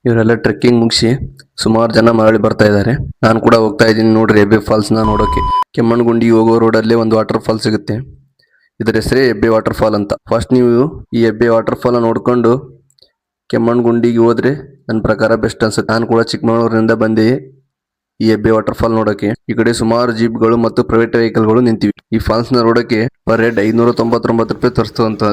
ಇವರೆಲ್ಲ ಟ್ರೆಕ್ಕಿಂಗ್ ಮುಗಿಸಿ ಸುಮಾರು ಜನ ಮರಳಿ ಬರ್ತಾ ಇದ್ದಾರೆ. ನಾನು ಕೂಡ ಹೋಗ್ತಾ ಇದ್ದೀನಿ ನೋಡ್ರಿ ಹೆಬ್ಬೆ ಫಾಲ್ಸ್ ನ ನೋಡೋಕೆ. ಕೆಮ್ಮಣ್ಣಗುಂಡಿಗೆ ಹೋಗೋ ರೋಡಲ್ಲೇ ಒಂದು ವಾಟರ್ ಫಾಲ್ ಸಿಗುತ್ತೆ. ಇದರ ಹೆಸರೇ ಹೆಬ್ಬೆ ವಾಟರ್ ಫಾಲ್ ಅಂತ. ಫಸ್ಟ್ ನೀವು ಈ ಹೆಬ್ಬೆ ವಾಟರ್ ಫಾಲ್ ನೋಡ್ಕೊಂಡು ಕೆಮ್ಮಣ್ಣಗುಂಡಿಗೆ ಹೋದ್ರೆ ನನ್ನ ಪ್ರಕಾರ ಬೆಸ್ಟ್ ಅನ್ಸುತ್ತೆ. ನಾನು ಕೂಡ ಚಿಕ್ಕಮಗಳೂರಿನಿಂದ ಬಂದೆ ಈ ಹೆಬ್ಬೆ ವಾಟರ್ ಫಾಲ್ ನೋಡೋಕೆ. ಈ ಕಡೆ ಸುಮಾರು ಜೀಪ್ಗಳು ಮತ್ತು ಪ್ರೈವೇಟ್ ವೆಹಿಕಲ್ ಗಳು ನಿಂತಿವೆ. ಈ ಫಾಲ್ಸ್ ನ ನೋಡೋಕೆ ಪರ್ ಹೆಡ್ 599 ರೂಪಾಯಿ ತರಿಸುವಂತ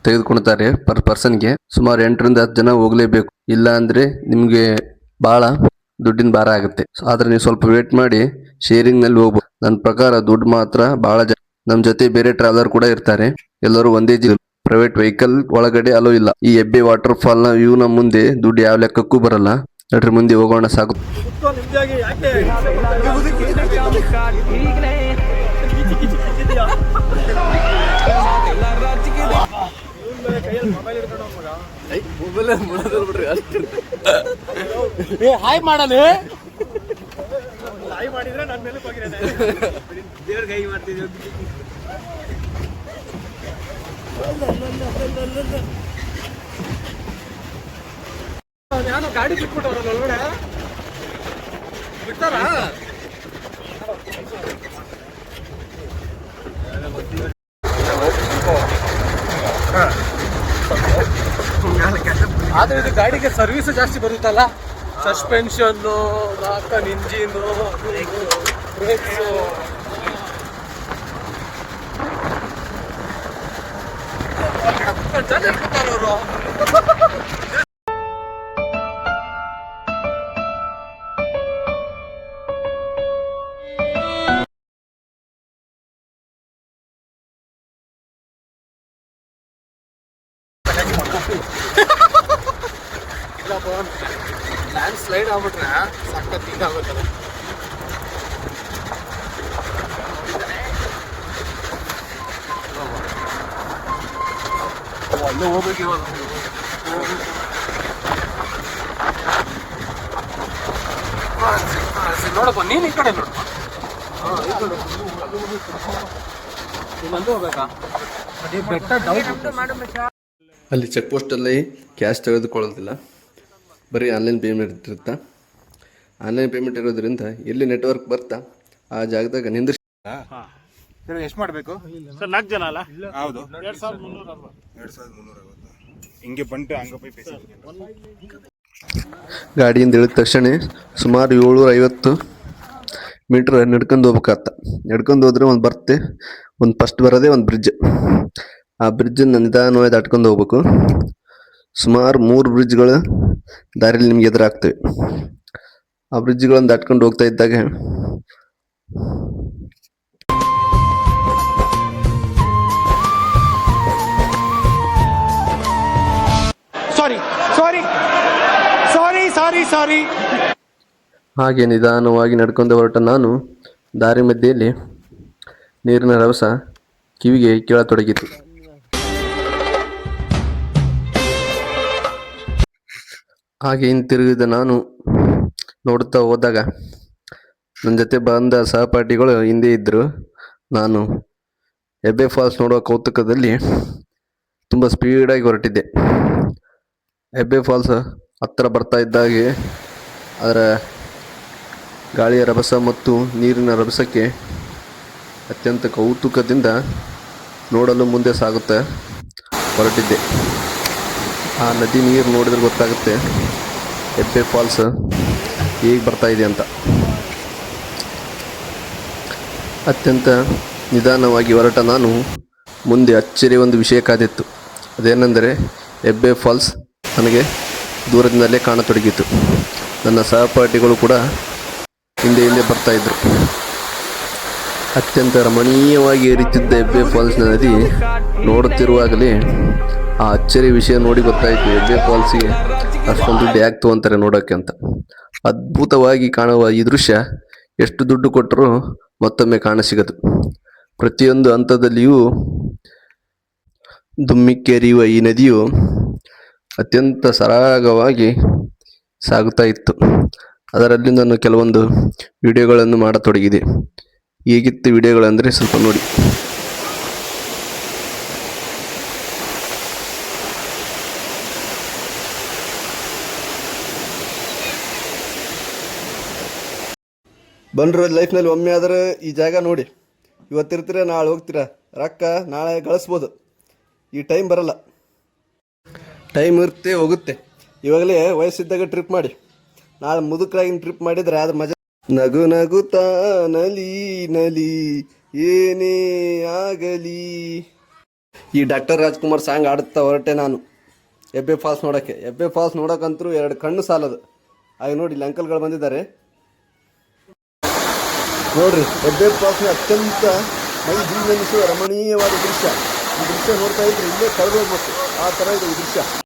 ತೆಗೆದುಕೊಳ್ತಾರೆ ಪರ್ ಪರ್ಸನ್ಗೆ. ಸುಮಾರು 8 ರಿಂದ 10 ಜನ ಹೋಗ್ಲೇಬೇಕು, ಇಲ್ಲ ಅಂದ್ರೆ ನಿಮ್ಗೆ ಬಹಳ ದುಡ್ಡಿನ ಭಾರ ಆಗುತ್ತೆ. ಆದ್ರೆ ನೀವು ಸ್ವಲ್ಪ ವೇಟ್ ಮಾಡಿ ಶೇರಿಂಗ್ ನಲ್ಲಿ ಹೋಗ್ಬೋದು. ನನ್ನ ಪ್ರಕಾರ ದುಡ್ಡು ಮಾತ್ರ ಬಹಳ ನಮ್ ಜೊತೆ ಬೇರೆ ಟ್ರಾವೆಲರ್ ಕೂಡ ಇರ್ತಾರೆ. ಎಲ್ಲರೂ ಒಂದೇ ಪ್ರೈವೇಟ್ ವೆಹಿಕಲ್ ಒಳಗಡೆ ಅಲೋ ಇಲ್ಲ. ಈ ಹೆಬ್ಬೆ ವಾಟರ್ ಫಾಲ್ ನ ವ್ಯೂ ನ ಮುಂದೆ ದುಡ್ಡು ಯಾವ ಲೆಕ್ಕಕ್ಕೂ ಬರಲ್ಲ. ನಡ್ರಿ ಮುಂದೆ ಹೋಗೋಣ ಸಾಕು. ಹಾಯ್ ಮಾಡಲಿ ಮಾಡಿದ್ರೆ ನನ್ನ ಮೇಲೆ ದೇವ್ರ ಕೈ ಮಾಡ್ತಿದ್ವಿ. ನಾನು ಗಾಡಿ ಬಿಟ್ಬಿಟ್ಟವ್ರಲ್ಲ ಒಳಗಡೆ ಬಿಡ್ತಾರ. ಆದ್ರೆ ಇದು ಗಾಡಿಗೆ ಸರ್ವಿಸ್ ಜಾಸ್ತಿ ಬರುತ್ತಲ್ಲ, ಸಸ್ಪೆನ್ಷನ್, ನಾಲ್ಕನ್ ಇಂಜಿನ್, ಬ್ರೇಕ್ಸ್. ಇಲ್ಲಪ್ಪ ಲ್ಯಾಂಡ್ ಸ್ಲೈಡ್ ಆಗ್ಬಿಟ್ರೆ ಸಖತ್ ಇದಾಗುತ್ತಲ್ಲ. ಅಲ್ಲೇ ಹೋಗ್ಬೇಕು ಇವಾಗ. ನೋಡಪ್ಪ ನೀನು ಈ ಕಡೆ ನೋಡಪ್ಪ. ಇನ್ನೊಂದು ಹೋಗ್ಬೇಕಾ ಬೆಟ್ಟ ಡೌಟ್. ಅಲ್ಲಿ ಚೆಕ್ ಪೋಸ್ಟಲ್ಲಿ ಕ್ಯಾಶ್ ತೆಗೆದುಕೊಳ್ಳೋದಿಲ್ಲ, ಬರೀ ಆನ್ಲೈನ್ ಪೇಮೆಂಟ್ ಇರುತ್ತೆ. ಆನ್ಲೈನ್ ಪೇಮೆಂಟ್ ಇರೋದ್ರಿಂದ ಎಲ್ಲಿ ನೆಟ್ವರ್ಕ್ ಬರ್ತಾ ಆ ಜಾಗದಾಗ ನಿಂದ್ರಿಸಿ. ಎಷ್ಟು ಮಾಡಬೇಕು ಸರ್? 4 ಜನ ಅಲ್ಲ? ಹೌದು. 2360 ಹಿಂಗೆ ಬಂಟು ಹಂಗಪ್ಪಿ ಗಾಡಿಯಿಂದ ಇಳಿದ ತಕ್ಷಣ ಸುಮಾರು 750 ಮೀಟ್ರ್ ನಡ್ಕೊಂಡು ಹೋಗ್ಬೇಕಾಗತ್ತ. ನಡ್ಕೊಂಡು ಹೋದ್ರೆ ಒಂದು ಬರುತ್ತೆ, ಒಂದು ಫಸ್ಟ್ ಬರೋದೇ ಒಂದು ಬ್ರಿಡ್ಜ್. ಆ ಬ್ರಿಡ್ಜನ್ನು ನಿಧಾನವಾಗಿ ದಾಟ್ಕೊಂಡು ಹೋಗ್ಬೇಕು. ಸುಮಾರು 3 ಬ್ರಿಡ್ಜ್ಗಳು ದಾರಿಯಲ್ಲಿ ನಿಮ್ಗೆ ಎದುರಾಗ್ತವೆ. ಆ ಬ್ರಿಡ್ಜ್ಗಳನ್ನು ದಾಟ್ಕೊಂಡು ಹೋಗ್ತಾ ಇದ್ದಾಗ ಸಾರಿ ಹಾಗೆ ನಿಧಾನವಾಗಿ ನಡ್ಕೊಂಡು ಹೊರಟ ನಾನು ದಾರಿ ಮಧ್ಯೆಯಲ್ಲಿ ನೀರಿನ ರಭಸ ಕಿವಿಗೆ ಕೇಳತೊಡಗಿತು. ಹಾಗೆ ಹಿಂತಿರುಗಿದ ನಾನು ನೋಡುತ್ತಾ ಹೋದಾಗ ನನ್ನ ಜೊತೆ ಬಂದ ಸಹಪಾಠಿಗಳು ಹಿಂದೆ ಇದ್ದರು. ನಾನು ಹೆಬ್ಬೆ ಫಾಲ್ಸ್ ನೋಡುವ ಕೌತುಕದಲ್ಲಿ ತುಂಬ ಸ್ಪೀಡಾಗಿ ಹೊರಟಿದ್ದೆ. ಹೆಬ್ಬೆ ಫಾಲ್ಸ್ ಹತ್ತಿರ ಬರ್ತಾ ಇದ್ದಾಗೆ ಅದರ ಗಾಳಿಯ ರಭಸ ಮತ್ತು ನೀರಿನ ರಭಸಕ್ಕೆ ಅತ್ಯಂತ ಕೌತುಕದಿಂದ ನೋಡಲು ಮುಂದೆ ಸಾಗುತ್ತಾ ಹೊರಟಿದ್ದೆ. ಆ ನದಿ ನೀರು ನೋಡಿದ್ರೆ ಗೊತ್ತಾಗುತ್ತೆ ಹೆಬ್ಬೆ ಫಾಲ್ಸ್ ಹೇಗೆ ಬರ್ತಾ ಇದೆ ಅಂತ. ಅತ್ಯಂತ ನಿಧಾನವಾಗಿ ಹೊರಟ ನಾನು ಮುಂದೆ ಅಚ್ಚರಿ ಒಂದು ವಿಷಯ ಕಾದಿತ್ತು. ಅದೇನೆಂದರೆ ಹೆಬ್ಬೆ ಫಾಲ್ಸ್ ನನಗೆ ದೂರದಿಂದಲೇ ಕಾಣತೊಡಗಿತು. ನನ್ನ ಸಹಪಾಠಿಗಳು ಕೂಡ ಹಿಂದೆ ಬರ್ತಾ ಇದ್ರು. ಅತ್ಯಂತ ರಮಣೀಯವಾಗಿ ಏರುತ್ತಿದ್ದ ಹೆಬ್ಬೆ ಫಾಲ್ಸ್ನ ನದಿ ನೋಡುತ್ತಿರುವಾಗಲೇ ಆ ಅಚ್ಚರಿ ವಿಷಯ ನೋಡಿ ಗೊತ್ತಾಯಿತು, ಹೆಬ್ಬೆ ಫಾಲ್ಸ್ಗೆ ಅಷ್ಟೊಂದು ದುಡ್ಡು ಯಾಕೆ ತಗೊಂತಾರೆ ನೋಡೋಕ್ಕೆ ಅಂತ. ಅದ್ಭುತವಾಗಿ ಕಾಣುವ ಈ ದೃಶ್ಯ ಎಷ್ಟು ದುಡ್ಡು ಕೊಟ್ಟರೂ ಮತ್ತೊಮ್ಮೆ ಕಾಣಸಿಗದು. ಪ್ರತಿಯೊಂದು ಹಂತದಲ್ಲಿಯೂ ಧುಮ್ಮಿಕ್ಕೇರಿಯುವ ಈ ನದಿಯು ಅತ್ಯಂತ ಸರಾಗವಾಗಿ ಸಾಗುತ್ತಾ ಇತ್ತು. ಅದರಲ್ಲಿ ನಾನು ಕೆಲವೊಂದು ವಿಡಿಯೋಗಳನ್ನು ಮಾಡತೊಡಗಿದೆ. ಹೇಗಿತ್ತು ವಿಡಿಯೋಗಳಂದರೆ ಸ್ವಲ್ಪ ನೋಡಿ. ಬಂದರು ಲೈಫ್ನಲ್ಲಿ ಒಮ್ಮೆ ಆದ್ರೆ ಈ ಜಾಗ ನೋಡಿ. ಇವತ್ತಿರ್ತೀರ ನಾಳೆ ಹೋಗ್ತೀರಾ, ರೊಕ್ಕ ನಾಳೆ ಗಳಿಸ್ಬೋದು. ಈ ಟೈಮ್ ಬರಲ್ಲ, ಟೈಮ್ ಇರುತ್ತೆ ಹೋಗುತ್ತೆ. ಇವಾಗಲೇ ವಯಸ್ಸಿದ್ದಾಗ ಟ್ರಿಪ್ ಮಾಡಿ, ನಾಳೆ ಮುದುಕರಾಗಿನ ಟ್ರಿಪ್ ಮಾಡಿದರೆ ಅದು ಮಜಾ. ನಗು ನಗುತ್ತಾ ನಲಿ ನಲಿ ಏನೇ ಆಗಲಿ. ಈ ಡಾಕ್ಟರ್ ರಾಜ್ಕುಮಾರ್ ಸಾಂಗ್ ಆಡುತ್ತಾ ಹೊರಟೆ ನಾನು ಎಬ್ಬೆ ಫಾಲ್ಸ್ ನೋಡೋಕ್ಕೆ. ಎಬ್ಬೆ ಫಾಲ್ಸ್ ನೋಡೋಕ್ಕಂತರೂ 2 ಕಣ್ಣು ಸಾಲದು. ಆಗ ನೋಡಿ ಇಲ್ಲಿ ಅಂಕಲ್ಗಳು ಬಂದಿದ್ದಾರೆ ನೋಡ್ರಿ. ಎಬ್ಬೆ ಫಾಲ್ಸ್ನ ಅತ್ಯಂತ ಮೈ ಜೀವನಿಸುವ ರಮಣೀಯವಾದ ದೃಶ್ಯ. ಈ ದೃಶ್ಯ ನೋಡ್ತಾ ಇದ್ರೆ ಇಲ್ಲೇ ಕಳೆದೋಗ್ಬೇಕು, ಆ ಥರ ಇದೆ ಈ ದೃಶ್ಯ.